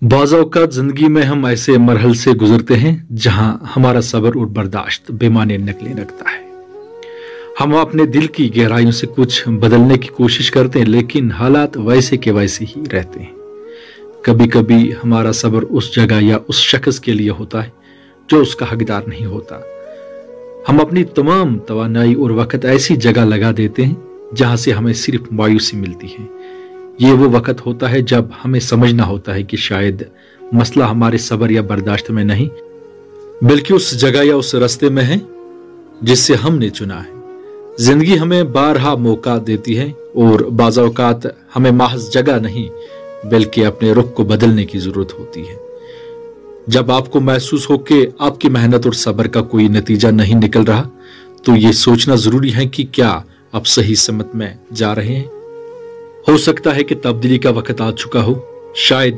बाज़ औक़ात ज़िंदगी में हम ऐसे मरहल से गुजरते हैं जहां हमारा सब्र और बर्दाश्त बेमाने नकलें रखता है। हम अपने दिल की गहराइयों से कुछ बदलने की कोशिश करते हैं, लेकिन हालात वैसे के वैसे ही रहते हैं। कभी कभी हमारा सब्र उस जगह या उस शख्स के लिए होता है जो उसका हकदार नहीं होता। हम अपनी तमाम तवानाई और वक़्त ऐसी जगह लगा देते हैं जहां से हमें सिर्फ मायूसी मिलती है। ये वो वक़्त होता है जब हमें समझना होता है कि शायद मसला हमारे सब्र या बर्दाश्त में नहीं, बल्कि उस जगह या उस रास्ते में है जिससे हमने चुना है। जिंदगी हमें बारहा मौका देती है और बाज़ औक़ात हमें महज जगह नहीं बल्कि अपने रुख को बदलने की जरूरत होती है। जब आपको महसूस हो कि आपकी मेहनत और सब्र का कोई नतीजा नहीं निकल रहा, तो ये सोचना जरूरी है कि क्या आप सही समत में जा रहे हैं। हो सकता है कि तब्दीली का वक्त आ चुका हो, शायद